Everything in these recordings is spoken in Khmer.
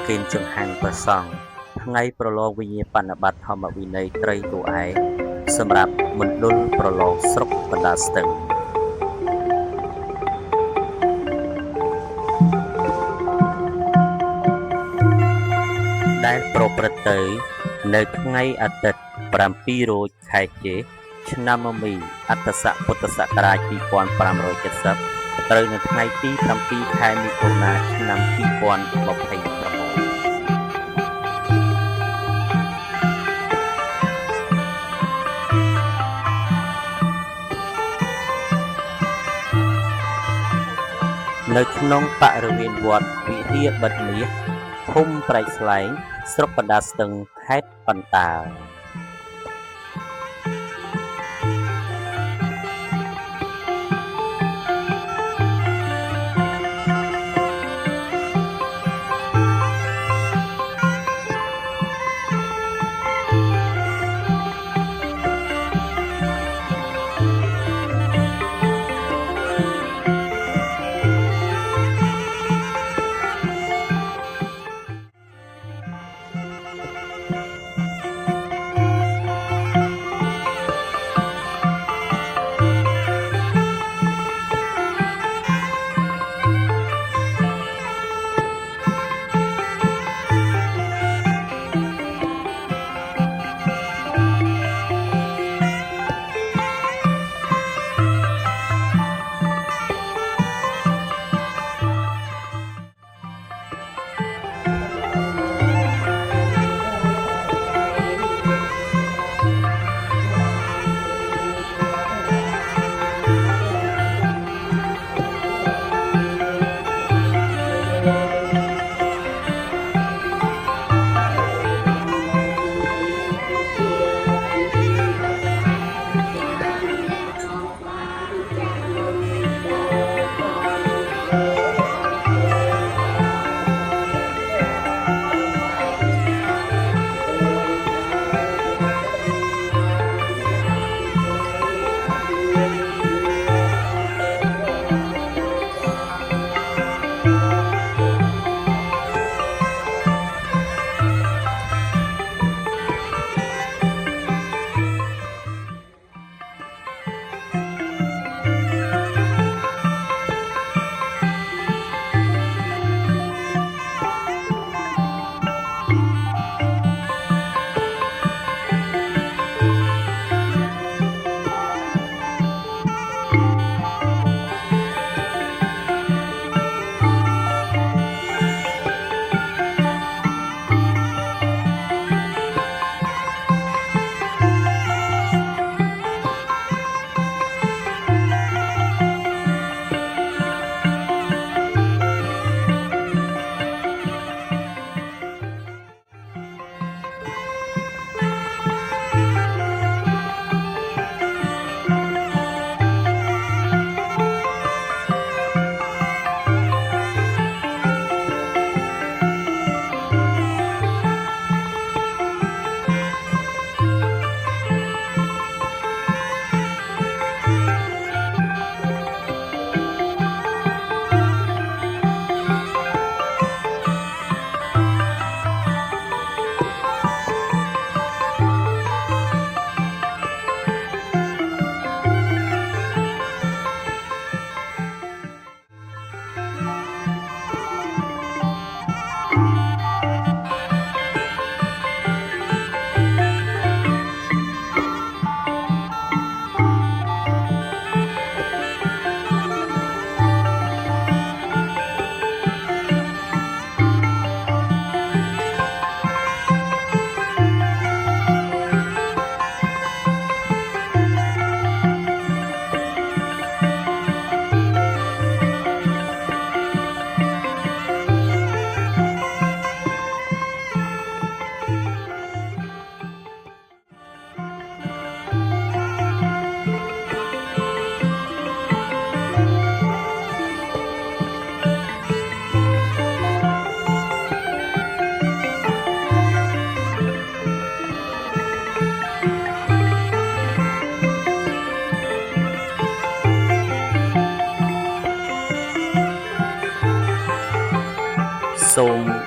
គិនចង្ហាន់ព្រះសង្ឃថ្ងៃប្រឡងវិញ្ញាបនបត្រធម្មវិន័យត្រីទូឯសម្រាប់មណ្ឌលប្រឡងស្រុកបណ្ដាស្ទឹងដែលប្រព្រឹត្តទៅនៅថ្ងៃអាទិត្យ7រោចខែចេសឆ្នាំមមីអត្តស័កពុទ្ធសករាជ2570ត្រូវនៅថ្ងៃទី7ខែមិថុនាឆ្នាំ2026នៅក្នុងបរិវេណវត្តវិហារបិទមាសភូមិប្រែកស្លែងស្រុកបណ្ដាស្ទឹងខេត្តបន្ទាយ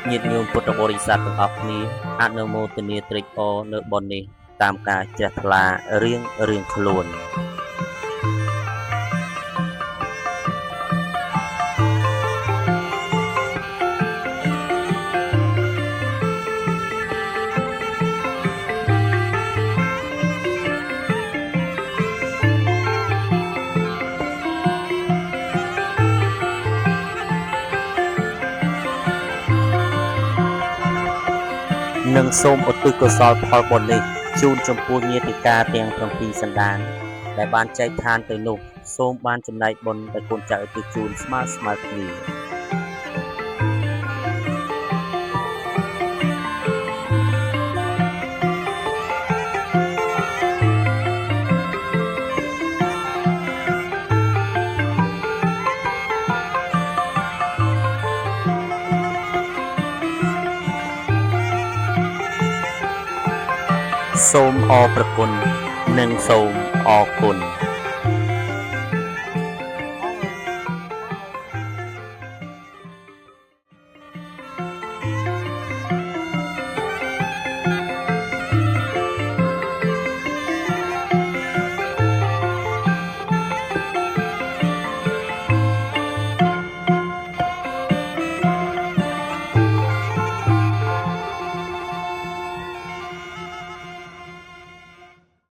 ញាតិញោមពុទ្ធបរិស័ទទាំងអស់គ្នាអនុមោទនាត្រេកអរនៅបុណ្យនេះតាមការជ្រះថ្លារៀងខ្លួននិងសូមឧទ្ទិសកុសលផលបុណ្យនេះជូនចំពោះញាតិកាទាំង7សន្តានដែលបានចែកឋានទៅនោះសូមបានចំណែកបុណ្យដែលកូនចៅឧទ្ទិសជូនស្មើគ្នាសូមអរព្រគុណនិងសូមអរគុណ